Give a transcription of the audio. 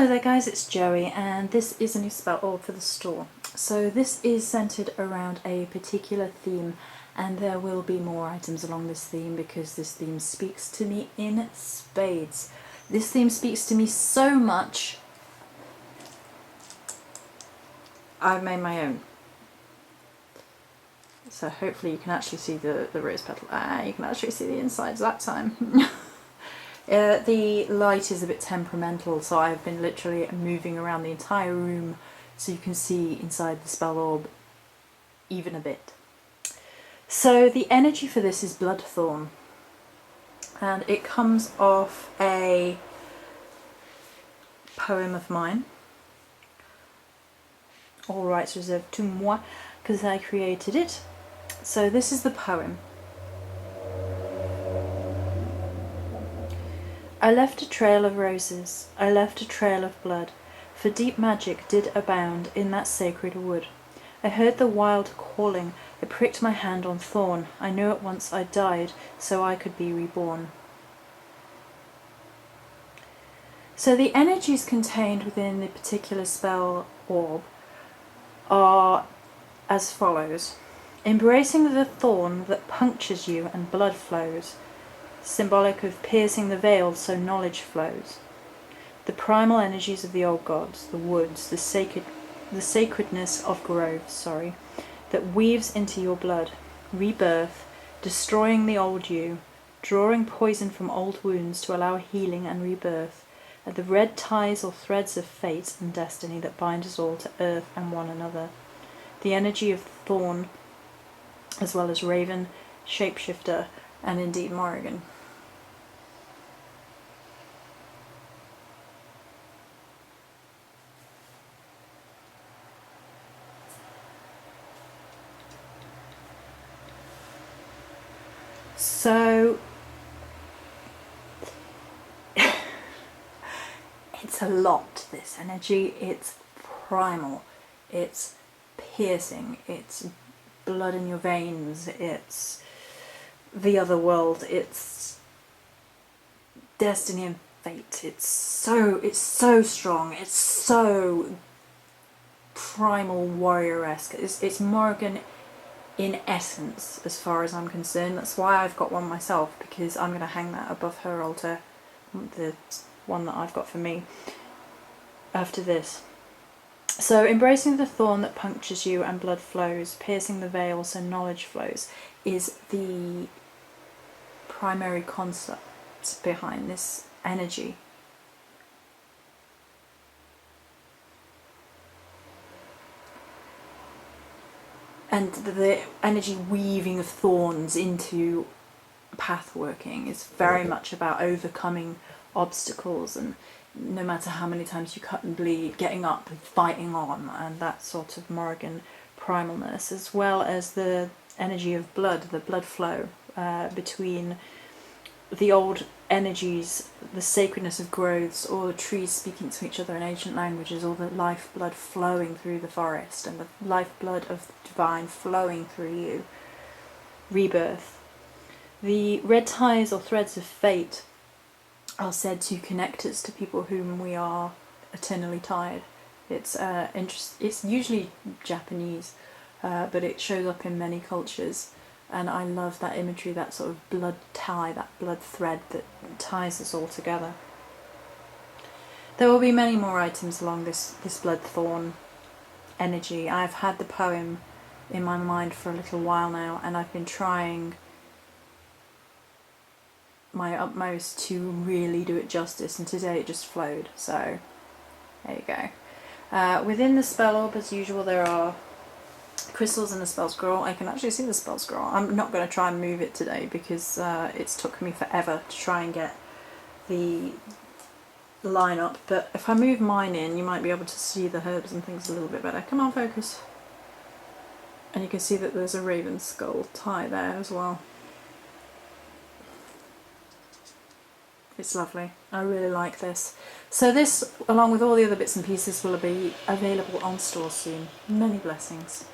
Hello there guys, it's Joey and this is a new spell orb for the store. So this is centered around a particular theme and there will be more items along this theme because this theme speaks to me in spades. This theme speaks to me so much I've made my own. So hopefully you can actually see the rose petal. You can actually see the insides that time. The light is a bit temperamental, so I've been literally moving around the entire room so you can see inside the spell orb even a bit. So the energy for this is Bloodthorn, and it comes off a poem of mine. All rights reserved to moi, because I created it. So this is the poem. I left a trail of roses, I left a trail of blood, for deep magic did abound in that sacred wood. I heard the wild calling, I pricked my hand on thorn, I knew at once I died, so I could be reborn. So the energies contained within the particular spell orb are as follows. Embracing the thorn that punctures you and blood flows, symbolic of piercing the veil so knowledge flows. The primal energies of the old gods, the woods, the sacredness of groves, that weaves into your blood, rebirth, destroying the old you, drawing poison from old wounds to allow healing and rebirth, and the red ties or threads of fate and destiny that bind us all to earth and one another. The energy of thorn, as well as raven, shapeshifter, and indeed Morrigan. So it's a lot, this energy. It's primal, it's piercing, it's blood in your veins, it's the other world, it's destiny and fate. It's so strong, it's so primal warrior-esque. It's Morrigan in essence, as far as I'm concerned. That's why I've got one myself, because I'm going to hang that above her altar, the one that I've got for me, after this. So, embracing the thorn that punctures you and blood flows, piercing the veil so knowledge flows, is the primary concept behind this energy. And the energy weaving of thorns into path working is very much about overcoming obstacles, and no matter how many times you cut and bleed, getting up and fighting on, and that sort of Morrigan primalness, as well as the energy of blood, the blood flow between the old energies, the sacredness of growths, or the trees speaking to each other in ancient languages, or the lifeblood flowing through the forest, and the lifeblood of the divine flowing through you. Rebirth. The red ties or threads of fate are said to connect us to people whom we are eternally tied. It's usually Japanese, but it shows up in many cultures. And I love that imagery, that sort of blood tie, that blood thread that ties us all together. There will be many more items along this Bloodthorn energy. I've had the poem in my mind for a little while now, and I've been trying my utmost to really do it justice, and today it just flowed, so there you go. Within the spell orb, as usual, there are crystals and a spell scroll. I can actually see the spell scroll. I'm not going to try and move it today because it's took me forever to try and get the line up, but if I move mine in, you might be able to see the herbs and things a little bit better. Come on, focus. And you can see that there's a raven skull tie there as well. It's lovely. I really like this. So this, along with all the other bits and pieces, will be available on store soon. Many blessings.